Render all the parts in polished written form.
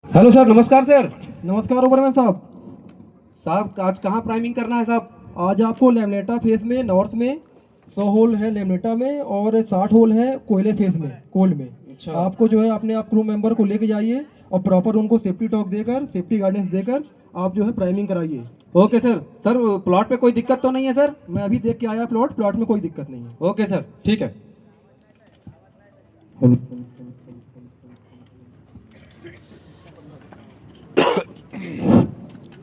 Hello sir, नमस्कार sir. नमस्कार ओबरमैन साहब। साहब आज कहाँ प्राइमिंग करना है साहब? आज आपको लेमिनेटा फेस में नॉर्थ में 100 होल है लेमिनेटा में और 60 होल है कोयले फेस में कोल में। अच्छा। आपको जो है अपने आप क्रू मेंबर को लेके जाइए और प्रॉपर उनको सेफ्टी टॉक देकर सेफ्टी गाइडेंस देकर आप जो है प्राइमिंग कराइए। Okay sir. सर प्लॉट पे कोई दिक्कत तो नहीं है सर? मैं अभी देख के आया प्लॉट में कोई दिक्कत नहीं है। ओके सर, ठीक है।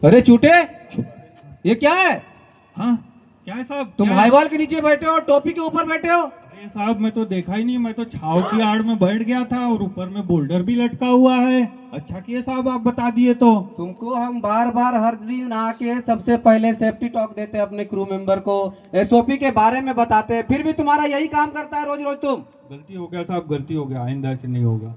अरे चूटे, ये क्या है? हाँ, क्या है साहब? तुम क्या है? हाईवॉल के नीचे बैठे हो, टोपी के ऊपर बैठे हो। अरे साहब, मैं तो देखा ही नहीं। मैं तो छाव की आड़ में बैठ गया था और ऊपर में बोल्डर भी लटका हुआ है। अच्छा किए साहब आप बता दिए तो। तुमको हम बार बार हर दिन आके सबसे पहले सेफ्टी टॉक देते हैं अपने क्रू मेंबर को, एसओपी के बारे में बताते हैं, फिर भी तुम्हारा यही काम करता है रोज रोज तुम। गलती हो गया साहब, गलती हो गया। आइंदा ऐसे नहीं होगा।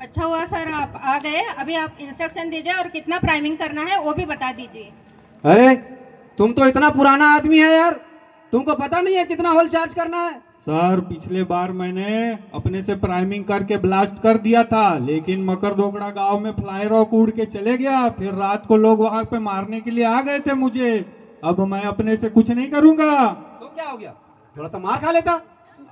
अच्छा हुआ सर आप आ गए। अभी आप इंस्ट्रक्शन दीजिए और कितना प्राइमिंग करना है वो भी बता दीजिए। अरे तुम तो इतना पुराना आदमी है यार, तुमको पता नहीं है कितना होल चार्ज करना है? सर पिछले बार मैंने अपने से प्राइमिंग करके ब्लास्ट कर दिया था, लेकिन मकर दोगड़ा गांव में फ्लाई रॉक उड़ के चले गया। फिर रात को लोग वहां पे मारने के लिए आ गए थे मुझे। अब मैं अपने से कुछ नहीं करूंगा। तो क्या हो गया, थोड़ा सा मार खा लेता।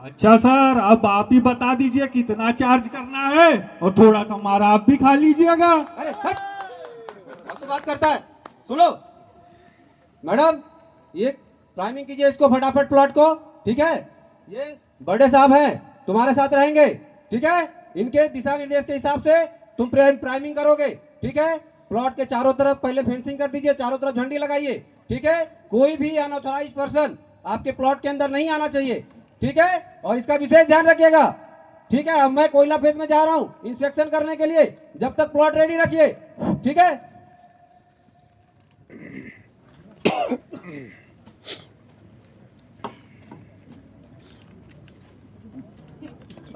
अच्छा सर, अब आप ही बता दीजिए कितना चार्ज करना है और थोड़ा सा मार आप भी खा लीजिएगा। अरे हट, तो बात करता है। सुनो मैडम, ये प्राइमिंग कीजिए इसको फटाफट प्लॉट को, ठीक है? ये बड़े साहब हैं, तुम्हारे साथ रहेंगे, ठीक है? इनके दिशा निर्देश के हिसाब से तुम प्राइमिंग करोगे, ठीक है? प्लॉट के चारों तरफ पहले फेंसिंग कर दीजिए, चारों तरफ झंडी लगाइए, ठीक है? कोई भी अनऑथराइज्ड पर्सन आपके प्लॉट के अंदर नहीं आना चाहिए, ठीक है? और इसका विशेष ध्यान रखिएगा, ठीक है? अब मैं कोयला फेज में जा रहा हूँ इंस्पेक्शन करने के लिए, जब तक प्लॉट रेडी रखिए, ठीक है?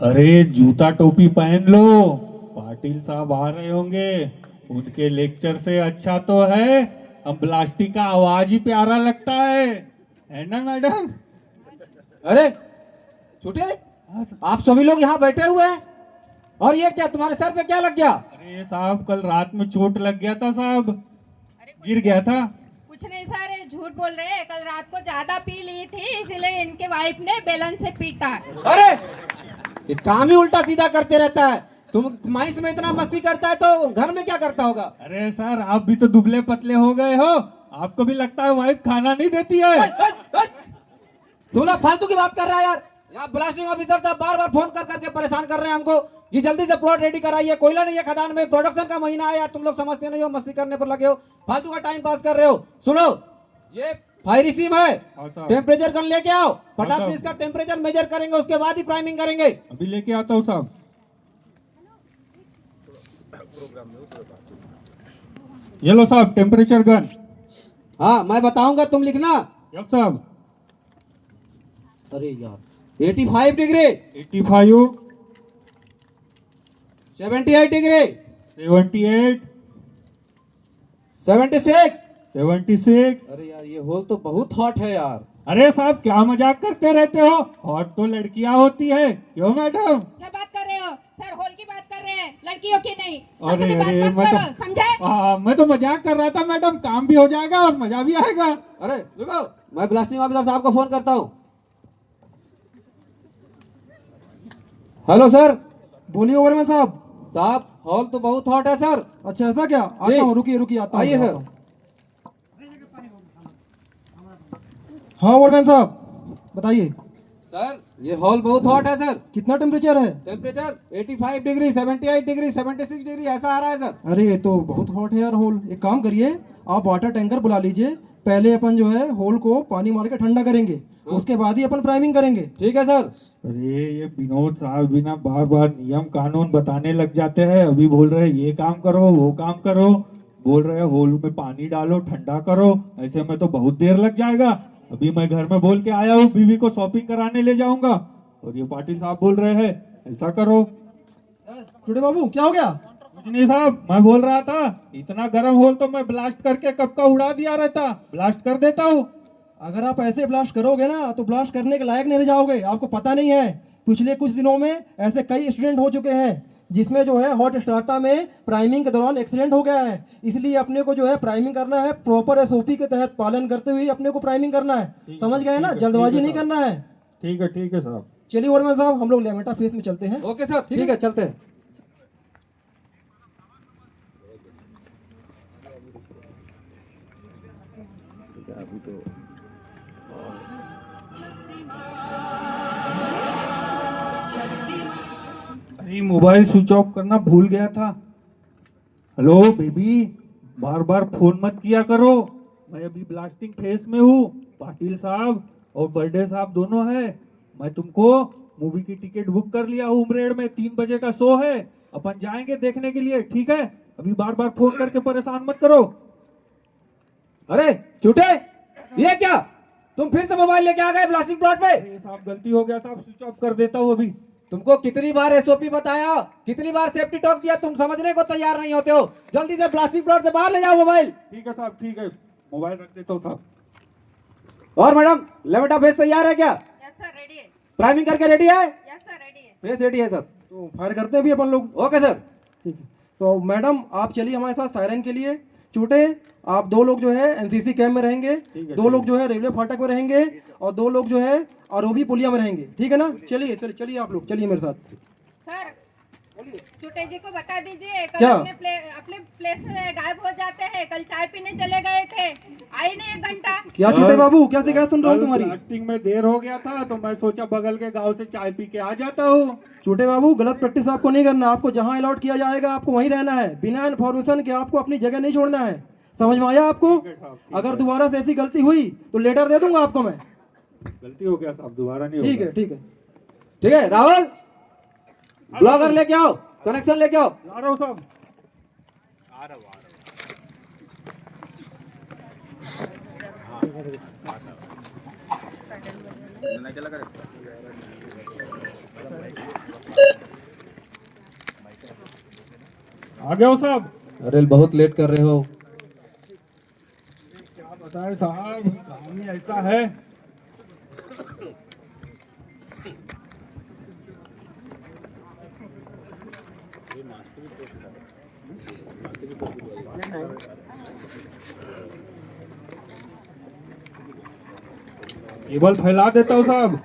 अरे जूता टोपी पहन लो, पाटिल साहब आ रहे होंगे। उनके लेक्चर से अच्छा तो है हम ब्लास्टिक का आवाज ही प्यारा लगता है ना मैडम? अरे छोटे, आप सभी लोग यहाँ बैठे हुए हैं और ये क्या तुम्हारे सर पे क्या लग गया? अरे साहब कल रात में चोट लग गया था साहब, अरे गिर गया था। कुछ नहीं सर, ये झूठ बोल रहे हैं। कल रात को ज्यादा पी ली थी इसीलिए इनके वाइफ ने बेलन से पीटा। अरे ये काम ही उल्टा सीधा करते रहता है। तुम माइस में इतना मस्ती करता है तो घर में क्या करता होगा? अरे सर आप भी तो दुबले पतले हो गए हो, आपको भी लगता है वाइफ खाना नहीं देती है? तुम लोग फालतू की बात कर रहा है यार। यहाँ ब्लास्टिंग ऑफिसर साहब बार बार फोन कर करके परेशान कर रहे हैं हमको कि जल्दी से प्लॉट रेडी कराइए, कोयला नहीं है खदान में, प्रोडक्शन का महीना है यार। तुम लोग समझते नहीं हो, मस्ती करने पर लगे हो, फालतू का टाइम पास कर रहे हो। सुनो, ये फायर सीम है, हाँ साहब। टेम्परेचर गन लेके आओ, फटाक साहब। से इसका टेम्परेचर मेजर करेंगे, उसके बाद ही प्राइमिंग करेंगे। अभी लेके आता हूँ साहब। ये लो साहब टेम्परेचर गन। हाँ मैं बताऊंगा, तुम लिखना। यस साहब। अरे यार 85 डिग्री, 85, 78 डिग्री, 78, 76। 76। अरे यार ये होल तो बहुत हॉट है यार। अरे साहब क्या मजाक करते रहते हो, हॉट तो लड़कियां होती है, क्यों मैडम? क्या बात कर रहे हो सर? होल की बात कर रहे हैं, लड़कियों की नहीं। अरे फालतू की अरे बात मत करो, समझे? मैं तो मजाक कर रहा था मैडम, काम भी हो जाएगा और मजा भी आएगा। अरे रुको, मैं ब्लास्टिंग ऑफिसर साहब को फोन करता हूँ। Hello sir. बोलिए ओबरमैन साहब। साहब हॉल तो बहुत हॉट है सर। अच्छा ऐसा क्या? आता हूँ, रुकिए रुकिए आता हूँ। आइए सर। आता हूँ। हाँ ओबरमैन साहब बताइए। सर ये हॉल बहुत हॉट है सर। कितना टेम्परेचर है? टेम्परेचर 85 डिग्री, 78 डिग्री, 76 डिग्री ऐसा आ रहा है सर। अरे ये तो बहुत हॉट है यार होल। एक काम करिए, आप वाटर टैंकर बुला लीजिए। पहले अपन जो है होल को पानी मार के ठंडा करेंगे, उसके बाद ही अपन प्राइमिंग करेंगे। ठीक है सर। अरे ये विनोद साहब भी ना बार बार नियम कानून बताने लग जाते हैं। अभी बोल रहे हैं ये काम करो वो काम करो, बोल रहे हैं होल में पानी डालो ठंडा करो, ऐसे में तो बहुत देर लग जाएगा। अभी मैं घर में बोल के आया हूँ बीवी को शॉपिंग कराने ले जाऊंगा और ये पाटिल साहब बोल रहे हैं ऐसा करो। छोटे बाबू क्या हो गया? कुछ नहीं साहब, मैं बोल रहा था इतना गर्म होल तो मैं ब्लास्ट करके कब का उड़ा दिया रहता, ब्लास्ट कर देता हूँ। अगर आप ऐसे ब्लास्ट करोगे ना तो ब्लास्ट करने के लायक नहीं रह जाओगे। आपको पता नहीं है, पिछले कुछ दिनों में ऐसे कई एक्सीडेंट हो चुके हैं जिसमें जो है हॉट स्टार्टर में प्राइमिंग के दौरान एक्सीडेंट हो गया है। इसलिए अपने को जो है प्राइमिंग करना है, प्रॉपर एसओपी के तहत पालन करते हुए अपने को प्राइमिंग करना है। समझ गए ना, जल्दबाजी नहीं करना है। ठीक है साहब। चलिए ओवरमैन साहब, हम लोग लेमेटा फेस में चलते हैं। ओके सर, ठीक है, चलते हैं। अरे मोबाइल स्विच ऑफ करना भूल गया था। हेलो बेबी, बार बार फोन मत किया करो, मैं अभी ब्लास्टिंग फेस में हूँ। पाटिल साहब और बर्थडे साहब दोनों है। मैं तुमको मूवी की टिकट बुक कर लिया हूँ उमरेड में, 3 बजे का शो है, अपन जाएंगे देखने के लिए, ठीक है? अभी बार बार फोन करके परेशान मत करो। अरे झूठे, ये क्या, तुम फिर से मोबाइल लेके आ गए ब्लास्टिंग प्लॉट पे? अरे साहब गलती हो गया साहब, स्विच ऑफ कर देता हूँ अभी। तुमको कितनी बार एसओपी बताया, कितनी बार सेफ्टी टॉक दिया, तुम समझने को तैयार नहीं होते हो। जल्दी से ब्लास्टिंग प्लॉट से बाहर ले जाओ मोबाइल। ठीक है साहब, ठीक है, मोबाइल रख देता हूँ साहब। और मैडम, लेमेटा फेस तैयार है क्या? यस सर, रेडी है। प्राइमिंग करके रेडी है? यस सर, रेडी है। फेस रेडी है सर। तो फायर करते हैं भी अपन लोग। Okay sir. ठीक है, तो मैडम आप चलिए हमारे साथ सायरन के लिए। चूटे, आप 2 लोग जो है एनसीसी कैंप में रहेंगे, 2 लोग जो है रेलवे फाटक में रहेंगे, और 2 लोग जो है आरओबी पुलिया में रहेंगे, ठीक है ना? चलिए चलिए आप लोग चलिए मेरे साथ। सर, छोटे जी को बता दीजिए, कल क्या? अपने प्लेस में गायब हो जाते हैं। कल चाय पीने चले गए थे, आए नहीं 1 घंटा। क्या छोटे बाबू, क्या शिकायत सुन रहा हूँ तुम्हारी? ब्लास्टिंग में देर हो गया था तो मैं सोचा बगल के गांव से चाय पी के आ जाता हूँ। छोटे बाबू, गलत प्रैक्टिस आपको नहीं करना। आपको जहाँ अलॉट किया जाएगा आपको वहीं रहना है, बिना इन्फॉर्मेशन के आपको अपनी जगह नहीं छोड़ना है। समझ में आया आपको? अगर दोबारा से ऐसी गलती हुई तो लेटर दे दूंगा आपको मैं। गलती हो गया साहब, दोबारा नहीं ठीक होगा। है, ठीक है। ठीक है राहुल, ब्लॉगर लेके आओ, कनेक्शन लेके आओ। ला रहा हूँ साहब। आ गया हो साहब। अरे बहुत लेट कर रहे हो। क्या बताएं साहब, काम ही ऐसा है। केबल फैला देता हूँ साहब।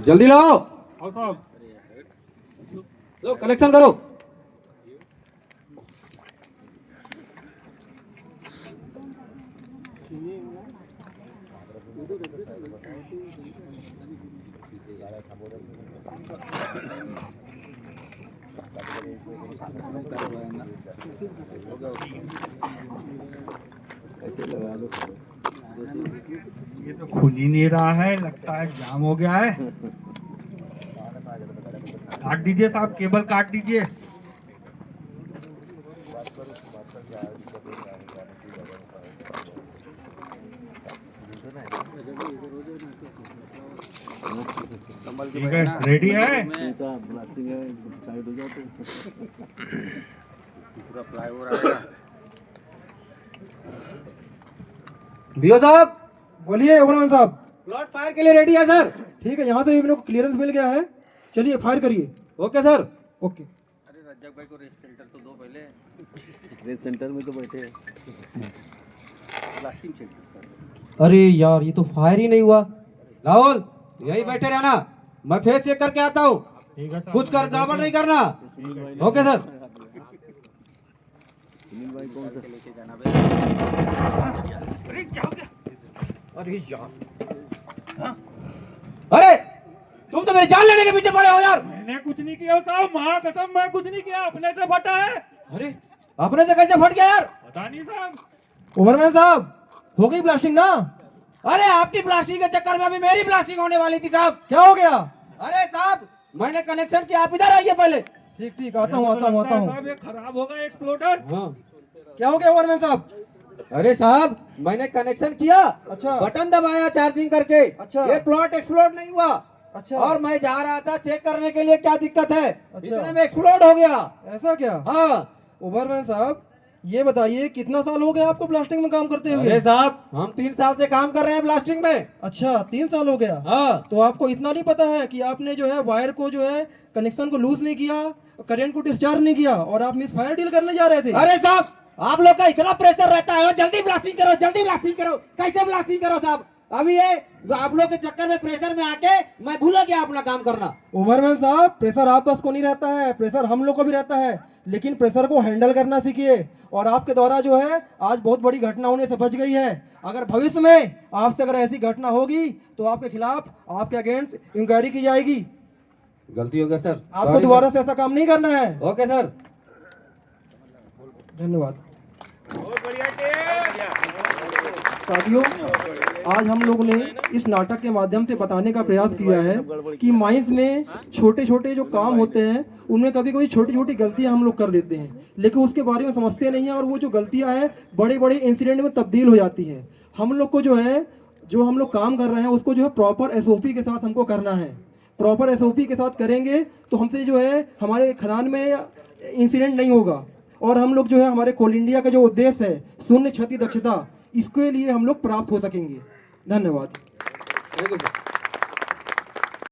जल्दी लाओ, आओ साहब। लो कलेक्शन करो। ये तो खुल ही नहीं रहा है, लगता है जाम हो गया है। काट दीजिए साहब, केबल काट दीजिए। ठीक है, रेडी है। बीओ साहब, बोलिए ओवरमैन साहब। प्लॉट फायर के लिए रेडी है सर। ठीक है, यहाँ से भी मेरे को क्लियरेंस मिल गया है। चलिए फायर करिए। Okay sir. ओके। अरे रज्जक भाई को रेस्ट सेंटर तो दो पहले। रेस्ट सेंटर में तो बैठे हैं। Blasting centre. अरे यार, ये तो फायर ही नहीं हुआ। राहुल, यही बैठे रहना, मैं फेस चेक करके आता हूँ। ठीक है साहब, कुछ कर गड़बड़ नहीं करना। Okay sir. सुनील भाई कौन सा लेके जाना भाई? अरे तुम तो मेरी जान लेने के पीछे पड़े हो यार। मैंने कुछ नहीं किया साहब, माँ कसम मैं कुछ नहीं किया, अपने से फटा है। अरे अपने से कैसे फट गया यार? पता नहीं साहब। ओवरमैन साहब, हो गई ब्लास्टिंग ना? अरे आपकी प्लास्टिक के चक्कर में अभी मेरी प्लास्टिक होने वाली थी साहब। क्या हो गया? अरे साहब, मैंने कनेक्शन किया, आप इधर आइए पहले। ठीक ठीक, आता हूँ आता हूँ आता हूँ। साहब ये खराब होगा एक्सप्लोडर। हाँ। क्या हो गया ओवरमैन साहब? अरे साहब, मैंने कनेक्शन किया, अच्छा। बटन दबाया चार्जिंग करके, अच्छा। ये प्लॉट एक्सप्लोड नहीं हुआ, अच्छा। और मैं जा रहा था चेक करने के लिए क्या दिक्कत है, अच्छा। इतने में एक्सप्लोड हो गया। ऐसा क्या? हाँ। ओवरमैन साहब ये बताइए कितना साल हो गया आपको प्लास्टिक में काम करते हुए? अरे साहब हम 3 साल से काम कर रहे हैं प्लास्टिक में। अच्छा 3 साल हो गया। हाँ। तो आपको इतना नहीं पता है कि आपने जो है वायर को जो है कनेक्शन को लूज नहीं किया, करंट को डिस्चार्ज नहीं किया और आप मिस फायर डील करने जा रहे थे? अरे साहब आप लोग का इतना प्रेशर रहता है, जल्दी ब्लास्टिंग करो, जल्दी ब्लास्टिंग करो। कैसे ब्लास्टिंग करो साहब? अभी ये आप लोग के चक्कर में प्रेशर में आके मैं भूल गया अपना काम करना। ओवरमैन साहब प्रेशर आप बस को नहीं रहता है, प्रेशर हम लोग को भी रहता है, लेकिन प्रेशर को हैंडल करना सीखिए। और आपके द्वारा जो है आज बहुत बड़ी घटना होने से बच गई है। अगर भविष्य में आपसे अगर ऐसी घटना होगी तो आपके खिलाफ, आपके अगेंस्ट इंक्वायरी की जाएगी। गलती हो गया सर, आपको दोबारा से ऐसा काम नहीं करना है। Okay sir. धन्यवाद। साथियों आज हम लोग ने इस नाटक के माध्यम से बताने का प्रयास किया है कि माइंस में छोटे छोटे जो काम होते हैं उनमें कभी कभी छोटी छोटी गलतियां हम लोग कर देते हैं, लेकिन उसके बारे में समझते नहीं हैं और वो जो गलतियां हैं बड़े बड़े इंसिडेंट में तब्दील हो जाती है। हम लोग को जो है, जो हम लोग काम कर रहे हैं उसको जो है प्रॉपर SOP के साथ हमको करना है। प्रॉपर SOP के साथ करेंगे तो हमसे जो है हमारे खदान में इंसिडेंट नहीं होगा और हम लोग जो है हमारे कोल इंडिया का जो उद्देश्य है शून्य क्षति दक्षता, इसके लिए हम लोग प्राप्त हो सकेंगे। धन्यवाद। बिल्कुल सर।